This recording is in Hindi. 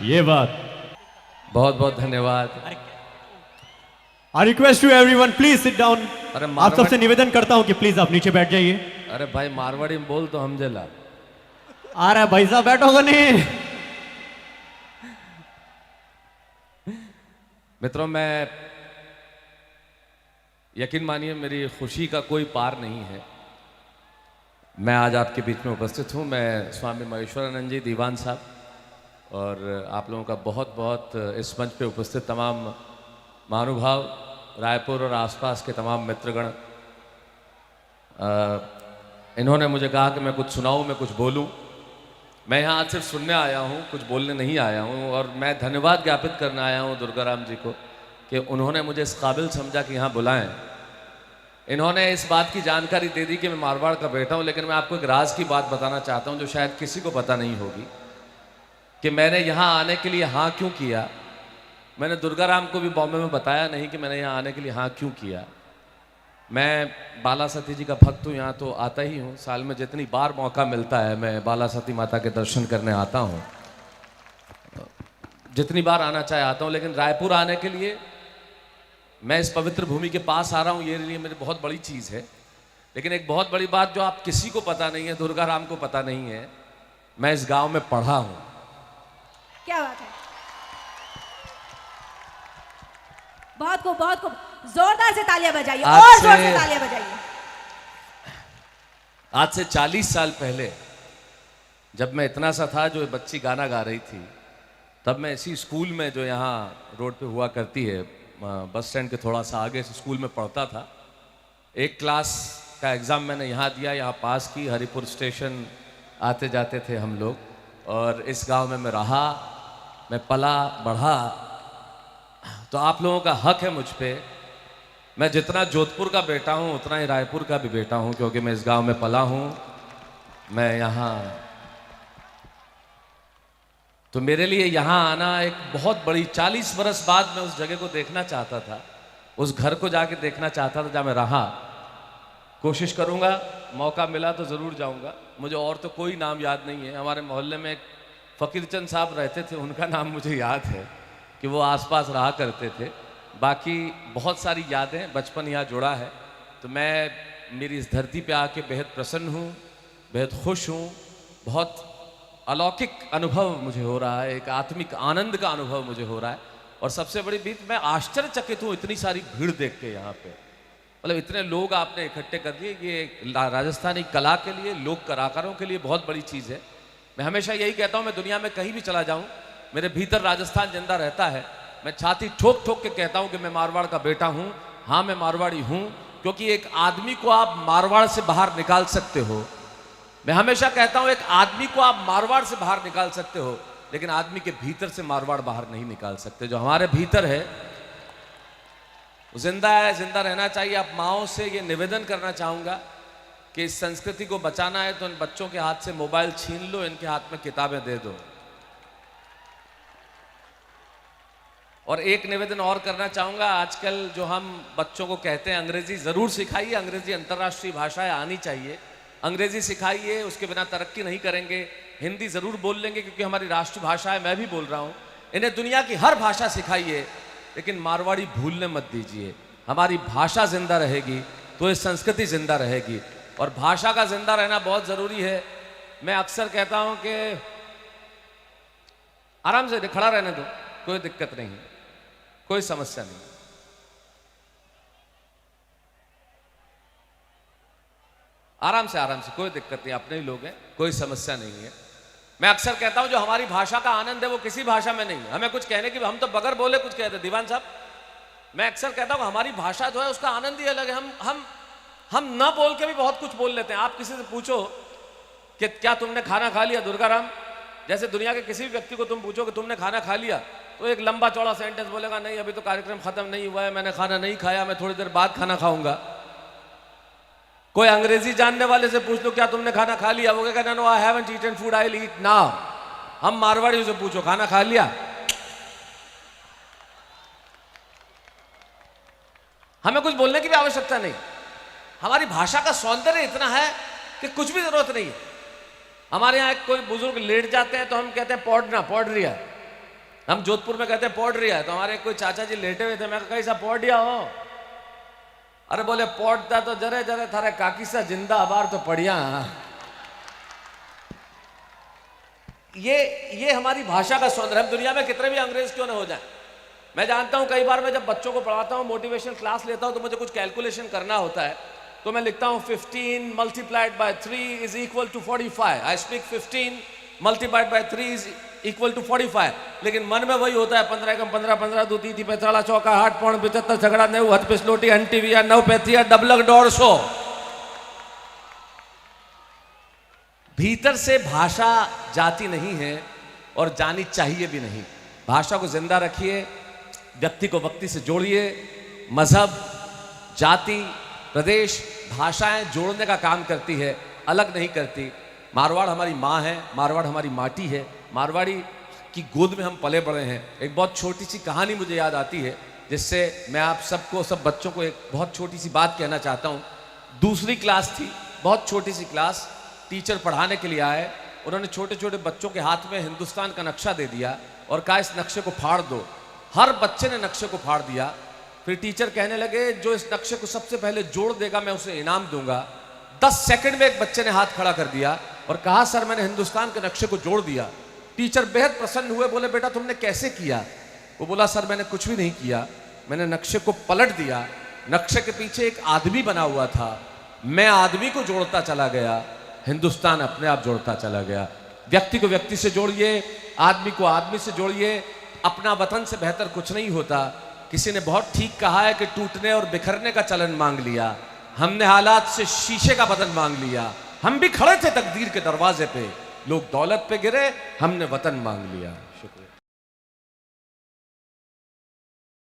ये बात। बहुत बहुत धन्यवाद। I request you everyone please sit down. अरे आप सबसे निवेदन करता हूं कि प्लीज आप नीचे बैठ जाइए। अरे भाई मारवाड़ी में बोल तो हम जला आ रहा है भाई साहब, बैठोगे नहीं? मित्रों, मैं यकीन मानिए मेरी खुशी का कोई पार नहीं है। मैं आज आपके बीच में उपस्थित हूं। मैं स्वामी महेश्वरानंद जी दीवान साहब और आप लोगों का बहुत बहुत इस मंच पे उपस्थित तमाम महानुभाव, रायपुर और आसपास के तमाम मित्रगण, इन्होंने मुझे कहा कि मैं कुछ सुनाऊं, मैं कुछ बोलूं। मैं यहाँ आज सिर्फ सुनने आया हूँ, कुछ बोलने नहीं आया हूँ। और मैं धन्यवाद ज्ञापित करने आया हूँ दुर्गाराम जी को कि उन्होंने मुझे इस काबिल समझा कि यहाँ बुलाएं। इन्होंने इस बात की जानकारी दे दी कि मैं मारवाड़ का बेटा हूँ, लेकिन मैं आपको एक राज की बात बताना चाहता हूँ जो शायद किसी को पता नहीं होगी कि मैंने यहाँ आने के लिए हाँ क्यों किया। मैंने दुर्गाराम को भी बॉम्बे में बताया नहीं कि मैंने यहाँ आने के लिए हाँ क्यों किया। मैं बाला सती जी का भक्त हूँ, यहाँ तो आता ही हूँ। साल में जितनी बार मौका मिलता है मैं बाला सती माता के दर्शन करने आता हूँ, जितनी बार आना चाहे आता हूँ। लेकिन रायपुर आने के लिए मैं इस पवित्र भूमि के पास आ रहा हूँ, ये लिए मेरी बहुत बड़ी चीज़ है। लेकिन एक बहुत बड़ी बात जो आप किसी को पता नहीं है, दुर्गाराम को पता नहीं है, मैं इस गाँव में पढ़ा हूँ। क्या बात है, बहुत खूब, बहुत खूब। जोरदार से तालियां बजाइए और जोर से तालियां बजाइए। आज से 40 साल पहले जब मैं इतना सा था, जो बच्ची गाना गा रही थी, तब मैं इसी स्कूल में जो यहाँ रोड पे हुआ करती है, बस स्टैंड के थोड़ा सा आगे से स्कूल में पढ़ता था। एक क्लास का एग्ज़ाम मैंने यहाँ दिया, यहाँ पास की। हरिपुर स्टेशन आते जाते थे हम लोग, और इस गांव में मैं रहा, मैं पला बढ़ा। तो आप लोगों का हक है मुझ पे। मैं जितना जोधपुर का बेटा हूँ उतना ही रायपुर का भी बेटा हूँ, क्योंकि मैं इस गांव में पला हूँ। मैं यहाँ, तो मेरे लिए यहाँ आना एक बहुत बड़ी, 40 बरस बाद मैं उस जगह को देखना चाहता था, उस घर को जाके देखना चाहता था जहाँ मैं रहा। कोशिश करूँगा, मौका मिला तो ज़रूर जाऊँगा। मुझे और तो कोई नाम याद नहीं है। हमारे मोहल्ले में एक फ़कीर चंद साहब रहते थे, उनका नाम मुझे याद है कि वो आसपास रहा करते थे। बाकी बहुत सारी यादें, बचपन यहाँ जुड़ा है। तो मैं मेरी इस धरती पे आके बेहद प्रसन्न हूँ, बेहद खुश हूँ। बहुत अलौकिक अनुभव मुझे हो रहा है, एक आत्मिक आनंद का अनुभव मुझे हो रहा है। और सबसे बड़ी बात, मैं आश्चर्यचकित हूँ इतनी सारी भीड़ देख के यहाँ पे। मतलब इतने लोग आपने इकट्ठे कर दिए, ये राजस्थानी कला के लिए, लोक कलाकारों के लिए बहुत बड़ी चीज़ है। मैं हमेशा यही कहता हूँ, मैं दुनिया में कहीं भी चला जाऊँ, मेरे भीतर राजस्थान जिंदा रहता है। मैं छाती ठोक ठोक के कहता हूँ कि मैं मारवाड़ का बेटा हूँ। हाँ, मैं मारवाड़ी हूँ, क्योंकि एक आदमी को आप मारवाड़ से बाहर निकाल सकते हो। मैं हमेशा कहता हूँ, एक आदमी को आप मारवाड़ से बाहर निकाल सकते हो, लेकिन आदमी के भीतर से मारवाड़ बाहर नहीं निकाल सकते। जो हमारे भीतर है वो जिंदा है, जिंदा रहना चाहिए। आप माओं से ये निवेदन करना चाहूँगा कि इस संस्कृति को बचाना है तो इन बच्चों के हाथ से मोबाइल छीन लो, इनके हाथ में किताबें दे दो। और एक निवेदन और करना चाहूँगा, आजकल जो हम बच्चों को कहते हैं अंग्रेजी ज़रूर सिखाइए, अंग्रेजी अंतर्राष्ट्रीय भाषा है, आनी चाहिए। अंग्रेजी सिखाइए, उसके बिना तरक्की नहीं करेंगे। हिंदी ज़रूर बोल लेंगे क्योंकि हमारी राष्ट्रभाषा है, मैं भी बोल रहा हूँ। इन्हें दुनिया की हर भाषा सिखाइए, लेकिन मारवाड़ी भूलने मत दीजिए। हमारी भाषा जिंदा रहेगी तो ये संस्कृति जिंदा रहेगी, और भाषा का जिंदा रहना बहुत ज़रूरी है। मैं अक्सर कहता हूँ कि आराम से खड़ा रहने दो, कोई दिक्कत नहीं, कोई समस्या नहीं। आराम से, कोई दिक्कत नहीं, अपने ही लोग हैं, कोई समस्या नहीं है। मैं अक्सर कहता हूं, जो हमारी भाषा का आनंद है वो किसी भाषा में नहीं है। हमें कुछ कहने की, हम तो बगैर बोले कुछ कहते हैं दीवान साहब। मैं अक्सर कहता हूं हमारी भाषा जो है उसका आनंद ही अलग है। हम ना बोल के भी बहुत कुछ बोल लेते हैं। आप किसी से पूछो कि क्या तुमने खाना खा लिया दुर्गाराम, जैसे दुनिया के किसी भी व्यक्ति को तुम पूछो कि तुमने खाना खा लिया, तो एक लंबा चौड़ा सेंटेंस बोलेगा, नहीं अभी तो कार्यक्रम खत्म नहीं हुआ है, मैंने खाना नहीं खाया, मैं थोड़ी देर बाद खाना खाऊंगा। कोई अंग्रेजी जानने वाले से पूछ लो क्या तुमने खाना खा लिया, वो कहेगा no I haven't eaten food, I will eat now. हम मारवाड़ी से पूछो खाना खा लिया, हमें कुछ बोलने की भी आवश्यकता नहीं। हमारी भाषा का सौंदर्य इतना है कि कुछ भी जरूरत नहीं है। हमारे यहाँ कोई बुजुर्ग लेट जाते हैं तो हम कहते हैं पौड़ना, पौड़ रही है। हम जोधपुर में कहते हैं पौड़ रिया है, तो हमारे कोई चाचा जी लेटे हुए थे, मैं कहा कैसा पौड़ दिया हो? अरे बोले पौड़ता तो जरे जरे थारे काकी सा जिंदा अबार तो पढ़िया। ये हमारी भाषा का सौंदर्य। हम दुनिया में कितने भी अंग्रेज क्यों ना हो जाए, मैं जानता हूं कई बार मैं जब बच्चों को पढ़ाता हूं, मोटिवेशन क्लास लेता हूं, तो मुझे कुछ कैलकुलेशन करना होता है, तो मैं लिखता हूं 15 multiplied by 3 is equal to 45। I speak 15 multiplied by 3 is equal to 45, लेकिन मन में वही होता है 15 कम 15 15 2 3 पैंताला चौका 8 पौन 75 झगड़ा 9 हथ पिछलोटी हंटी विया 9 पैंतिया डबलक 150। भीतर से भाषा जाती नहीं है और जानी चाहिए भी नहीं। भाषा को जिंदा रखिए, व्यक्ति को व्यक्ति से जोड़िए। मजहब, जाति, प्रदेश, भाषाएं जोड़ने का काम करती है, अलग नहीं करती। मारवाड़ हमारी माँ है, मारवाड़ हमारी माटी है, मारवाड़ी की गोद में हम पले बड़े हैं। एक बहुत छोटी सी कहानी मुझे याद आती है, जिससे मैं आप सबको, सब बच्चों को एक बहुत छोटी सी बात कहना चाहता हूँ। दूसरी क्लास थी, बहुत छोटी सी क्लास, टीचर पढ़ाने के लिए आए। उन्होंने छोटे छोटे बच्चों के हाथ में हिंदुस्तान का नक्शा दे दिया और कहा इस नक्शे को फाड़ दो। हर बच्चे ने नक्शे को फाड़ दिया। फिर टीचर कहने लगे जो इस नक्शे को सबसे पहले जोड़ देगा मैं उसे इनाम दूंगा। 10 सेकंड में एक बच्चे ने हाथ खड़ा कर दिया और कहा सर मैंने हिंदुस्तान के नक्शे को जोड़ दिया। टीचर बेहद प्रसन्न हुए, बोले बेटा तुमने कैसे किया? वो बोला सर मैंने कुछ भी नहीं किया, मैंने नक्शे को पलट दिया। नक्शे के पीछे एक आदमी बना हुआ था, मैं आदमी को जोड़ता चला गया, हिंदुस्तान अपने आप जोड़ता चला गया। व्यक्ति को व्यक्ति से जोड़िए, आदमी को आदमी से जोड़िए। अपना वतन से बेहतर कुछ नहीं होता। किसी ने बहुत ठीक कहा है कि टूटने और बिखरने का चलन मांग लिया, हमने हालात से शीशे का बदन मांग लिया। हम भी खड़े थे तकदीर के दरवाजे पे, लोग दौलत पे गिरे, हमने वतन मांग लिया। शुक्रिया।